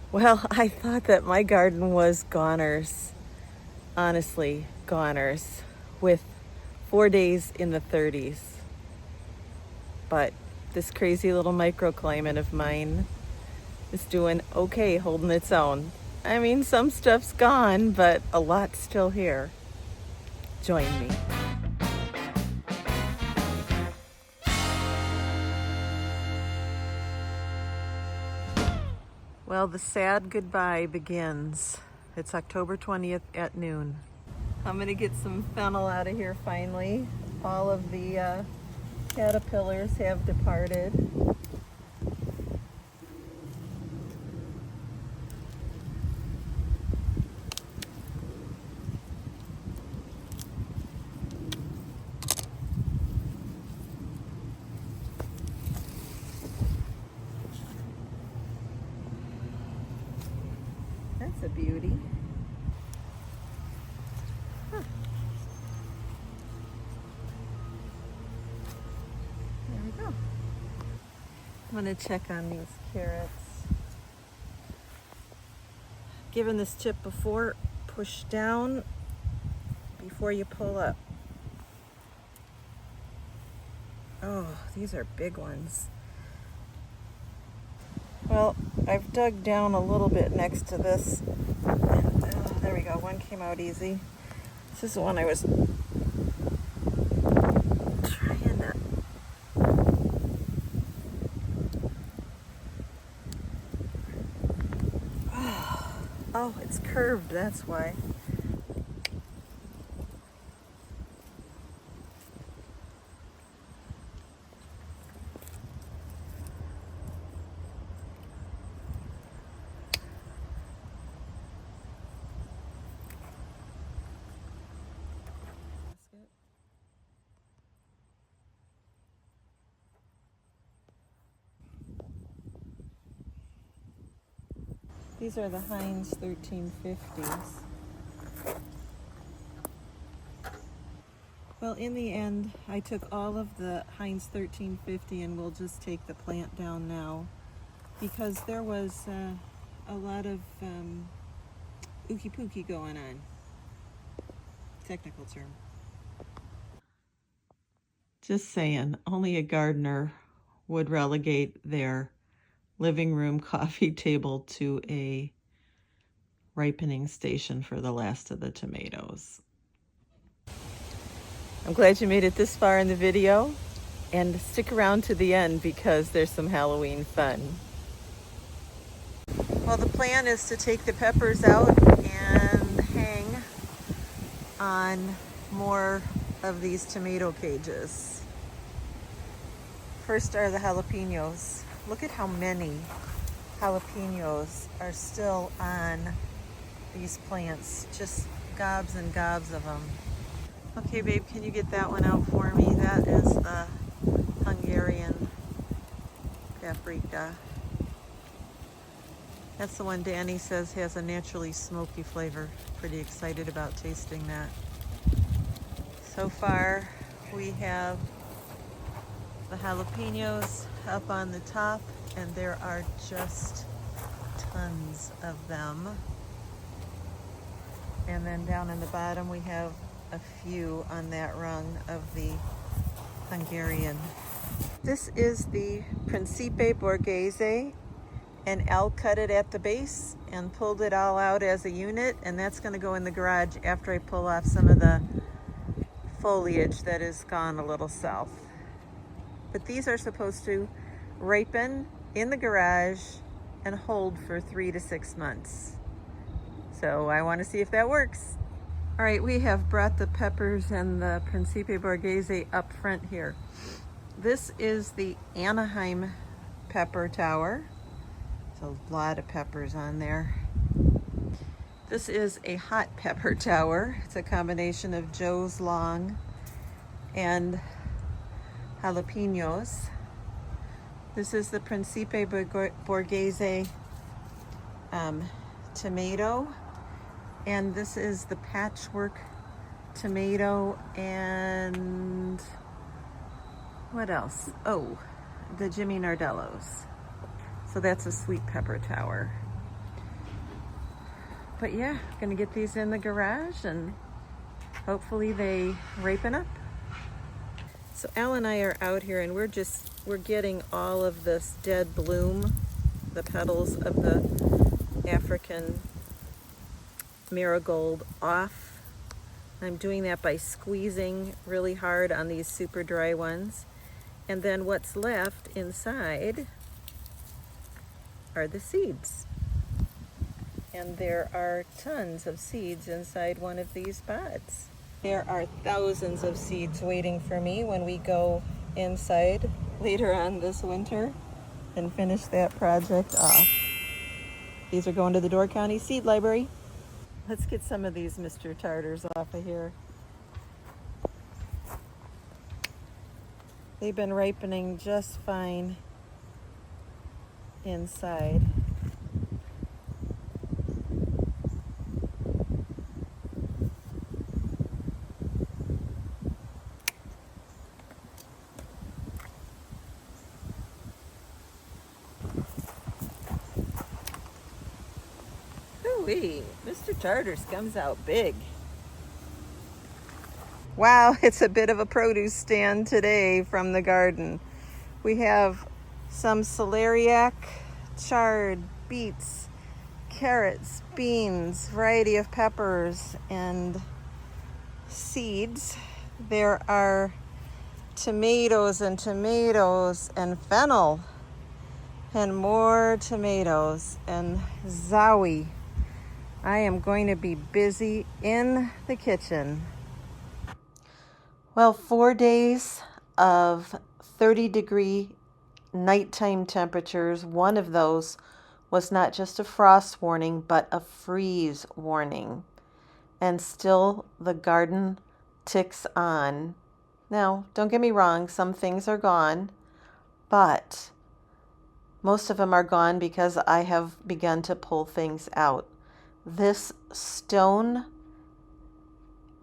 Well, I thought that my garden was goners. Honestly, goners. With 4 days in the 30s. But this crazy little microclimate of mine is doing okay, holding its own. I mean, some stuff's gone, but a lot's still here. Join me. Well, the sad goodbye begins. It's October 20th at noon. I'm going to get some fennel out of here finally. All of the caterpillars have departed. That's a beauty. Huh. There we go. I'm going to check on these carrots. Given this tip before, push down before you pull up. Oh, these are big ones. Well, I've dug down a little bit next to this. There we go, one came out easy. This is the one I was trying to... Oh, it's curved, that's why. These are the Heinz 1350s. Well, in the end, I took all of the Heinz 1350 and we'll just take the plant down now because there was a lot of ookie pookie going on. Technical term. Just saying, only a gardener would relegate their living room coffee table to a ripening station for the last of the tomatoes. I'm glad you made it this far in the video, and stick around to the end because there's some Halloween fun. Well, the plan is to take the peppers out and hang on more of these tomato cages. First are the jalapenos. Look at how many jalapenos are still on these plants. Just gobs and gobs of them. Okay, babe, can you get that one out for me? That is the Hungarian paprika. That's the one Danny says has a naturally smoky flavor. Pretty excited about tasting that. So far, we have the jalapenos up on the top, and there are just tons of them. And then down in the bottom, we have a few on that rung of the Hungarian. This is the Principe Borghese, and Al cut it at the base and pulled it all out as a unit, and that's going to go in the garage after I pull off some of the foliage that is gone a little south. But these are supposed to ripen in the garage and hold for 3 to 6 months. So I want to see if that works. All right, we have brought the peppers and the Principe Borghese up front here. This is the Anaheim pepper tower. There's a lot of peppers on there. This is a hot pepper tower. It's a combination of Joe's Long and jalapenos. This is the Principe Borghese tomato. And this is the patchwork tomato and what else? Oh, the Jimmy Nardellos. So that's a sweet pepper tower. But yeah, gonna get these in the garage and hopefully they ripen up. So Al and I are out here and we're getting all of this dead bloom, the petals of the African marigold off. I'm doing that by squeezing really hard on these super dry ones. And then what's left inside are the seeds. And there are tons of seeds inside one of these pods. There are thousands of seeds waiting for me when we go inside later on this winter and finish that project off. These are going to the Door County Seed Library. Let's get some of these Mr. Tartars off of here. They've been ripening just fine inside. Ooh-wee, Mr. Tartars comes out big. Wow, it's a bit of a produce stand today from the garden. We have some celeriac, chard, beets, carrots, beans, variety of peppers, and seeds. There are tomatoes and fennel and more tomatoes and zowie. I am going to be busy in the kitchen. Well, 4 days of 30-degree nighttime temperatures. One of those was not just a frost warning, but a freeze warning. And still the garden ticks on. Now, don't get me wrong, some things are gone, but most of them are gone because I have begun to pull things out. This stone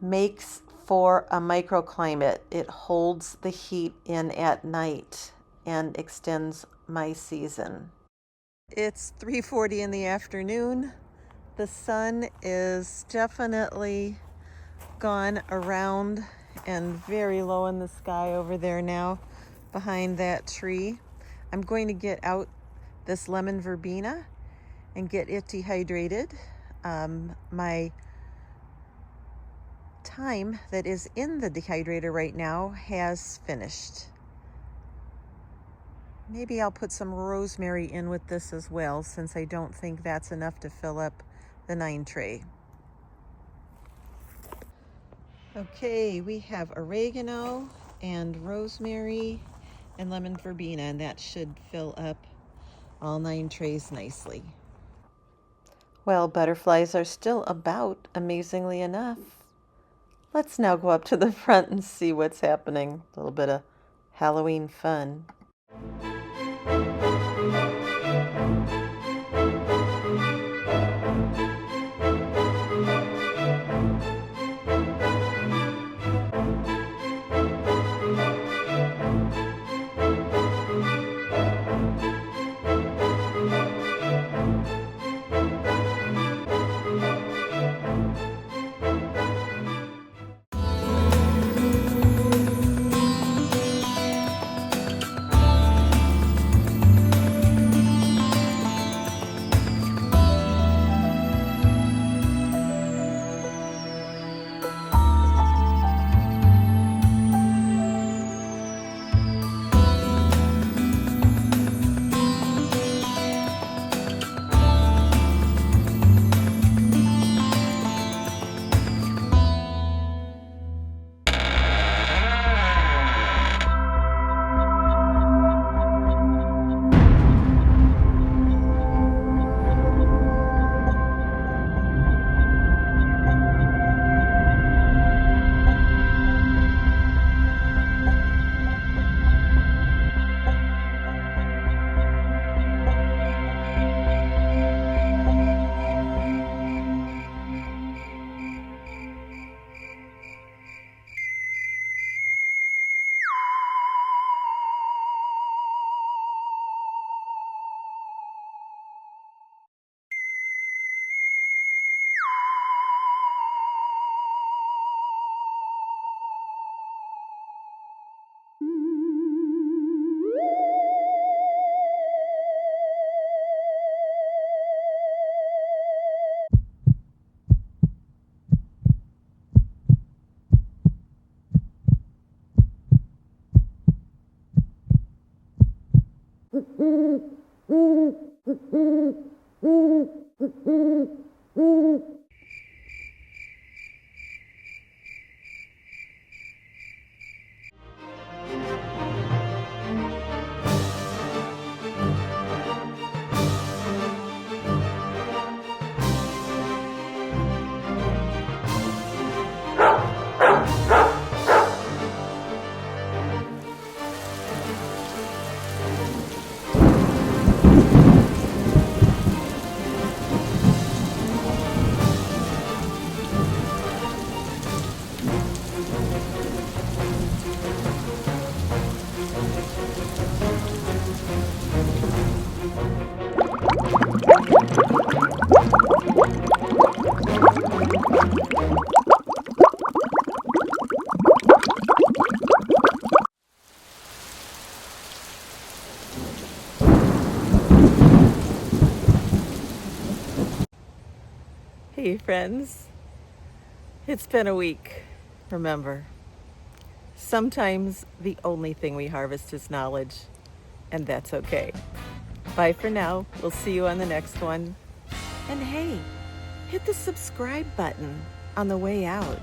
makes for a microclimate. It holds the heat in at night and extends my season. It's 3:40 in the afternoon. The sun is definitely gone around and very low in the sky over there now behind that tree. I'm going to get out this lemon verbena and get it dehydrated. My time that is in the dehydrator right now has finished. Maybe I'll put some rosemary in with this as well, since I don't think that's enough to fill up the 9 tray. Okay, we have oregano and rosemary and lemon verbena, and that should fill up all 9 trays nicely. Well, butterflies are still about, amazingly enough. Let's now go up to the front and see what's happening. A little bit of Halloween fun. Hey friends, it's been a week. Remember, sometimes the only thing we harvest is knowledge, and that's okay. Bye for now. We'll see you on the next one. And hey, hit the subscribe button on the way out.